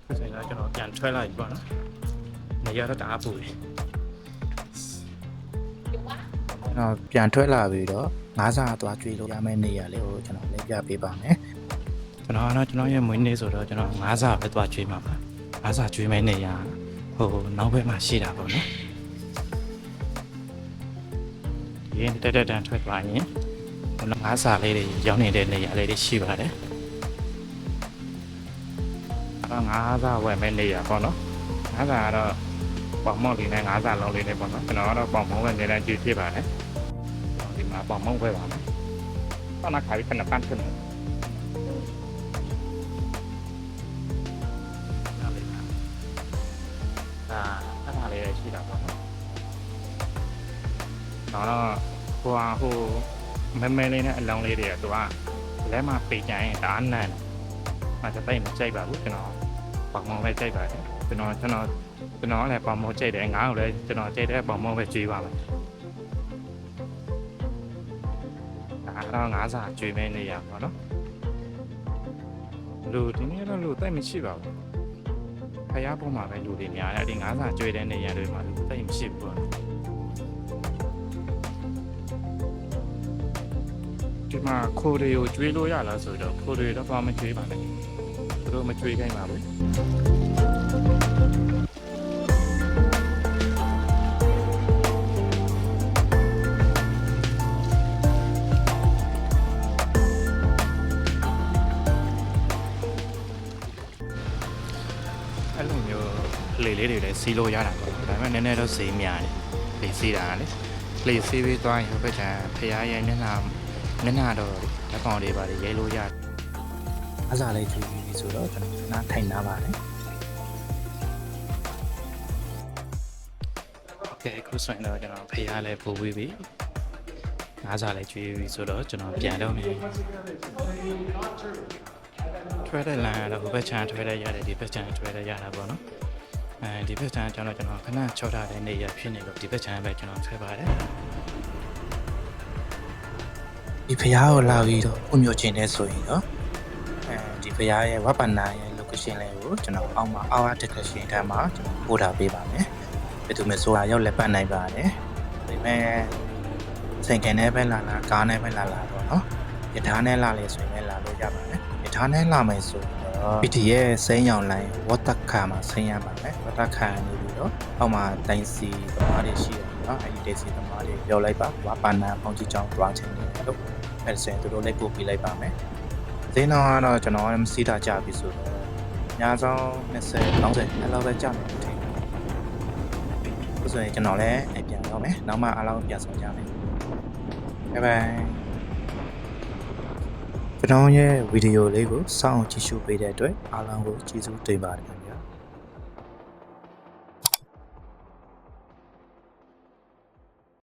ဆိုတော့ကျွန်တော်ပြန်ထွက်လာပြီပေါ့နော်နေရတော့တအားပူတယ်ကျွန်တော်ပြန်ထွက်လာပြီးတော့ငါးစာသွားကျွေးလို့ရမယ့်နေရာလေးကိုကျွန်တော်လည်းပြပေးပါမယ်ကျွန်တော်ရဲ့မွေးနေ့ဆိုတော့ကျွန်တော်ငါးစာပဲသွားကျွေးမှာပါငါးစာကျွေးမယ့်နေရာဟိုနောက်ဘက်မှာရှိတာပေါ့နော်ဒီတက်တန်ထွက်သွားရင်ငါးစာလေးတွေရောက်နေတဲ့နေရာလေးတွေရှိပါတယ်ငါးစာဝယ်မဲ့နေရပေါ့နော်ငါးစာကတော့ပေါင်မောက်လေးနဲ့ငါးစာလုံးလေးနဲ့ပေါ့နော်ကျွန်တော်ကတော့ပေါင်မောက်ပဲနေတိုင်းကြည့်ဖြစ်ပါတယ်ဒီမှာပေါင်မောက်ပဲပါမယ်တော့နားခါပြီးခဏပန်းဖြစ်နေအဲ့ဒါလေးရှိတာပေါ့နော်တော့ဟိုမဲလေးနဲ့အလောင်းလေးတွေကသူကလဲမှာပေကြရင်ဒါအနံ့မှာจะไม่ใจပါဘူးကျွန်တော်ပေါင်မောက်ပဲကြိုက်ပါတယ်ကျွန်တော်လည်းပေါင်မောက်ကြိုက်တယ်ငါ့ကိုလည်းကျွန်တော်ကြိုက်တဲ့ပေါင်မောက်ပဲကျွေးပါမယ်ဒါတော့ငါးစာကျွေးမဲနေရပါတော့လူဒီနေ့တော့လူတိတ်မရှိပါဘူးခရပုံမှာပဲလူတွေများတယ်ဒီငါးစာကျွေးတဲ့နေရတွေမှာလူတိတ်မရှိဘူးဒီမှာခိုးတွေကိုကျွေးလို့ရလားဆိုတော့ခိုးတွေတော့မကျွေးပါနဲ့သူတို့မကျွေးခိုင်းပါဘူးအဲ့လိုမျိုးလေလေးတွေလည်းစီးလို့ရတာပေါ့ဒါပေမဲ့နည်းနည်းတော့ဈေးများတယ်လေစီးတာလေလေစီးပြီးသွားရင်ဘက်ချံဖရားရဲ့မျက်နှာတော့လက်ကောင်တွေပါလေရဲလို့ရတယ်အားစားလေးကြည့်ပြီးဆိုတော့ကျွန်တော်နားထိုင်နာပါတယ်โอเคခုဆိုရင်တော့ကျွန်တော်ဖရားလေးပို့ပြီးပြီအားစားလေးကြည့်ပြီးဆိုတော့ကျွန်တော်ပြန်တော့မယ်ထွဲတဲ့လမ်းကတော့ဘက်ချံထွဲတဲ့ရတယ်ဒီဘက်ချံထွဲတဲ့ရတာပေါ့နော်ဒီဘက်ချံကျွန်တော်ခဏချောထားတဲ့နေရဖြစ်နေလို့ဒီဘက်ချံပဲကျွန်တော်ထွဲပါတယ်ဒီဖရားကိုလာပြီးတော့ဥမျိုးချင်းတဲ့ဆိုရင်တော့ဒီဖရားရဲ့ဝပနာရဲ့ location လေးကိုကျွန်တော်အောက်မှာ our description ထဲမှာကျွန်တော်ပို့ထားပေးပါမယ်ဘယ်သူမှဆိုတာရောက်လက်ပတ်နိုင်ပါတယ်ဒါပေမဲ့ဆိုင်ကန်နဲ့ပဲလာကားနဲ့ပဲလာတော့เนาะရထားနဲ့လာလေဆိုရင်လည်းလာလို့ရပါတယ်ရထားနဲ့လာမယ်ဆိုရင်တော့ PT ရဲ့စိမ်းရောင်လိုင်းဝတ်တက်ခါမှာဆင်းရပါမယ်ဝတ်တက်ခါနေပြီးတော့အောက်မှာတိုင်းစီသမားတွေရှိတယ်เนาะအဲဒီတိုင်းစီသမားတွေပြောလိုက်ပါဝပနာပေါင်းကြီးချောင်းတွားချင်တယ်လို့အဲ့ဒါဆိုရင်သူတို့လည်းပို့ပြလိုက်ပါမယ်ဈေးနှုန်းကတော့ကျွန်တော်မစီးတာကြပြီဆိုတော့အများဆုံး20 30အဲ့လောက်ပဲကြမယ်ထင်တယ်ဆိုရင်ကျွန်တော်လည်းပြန်တော့မယ်နောက်မှအားလုံးပြန်ဆောင်ကြမယ်ဘိုင်ဘိုင်ကျွန်တော်ရဲ့ဗီဒီယိုလေးကိုစောင့်ကြည့်ရှုပေးတဲ့အတွက်အားလုံးကိုကျေးဇူးတင်ပါတယ်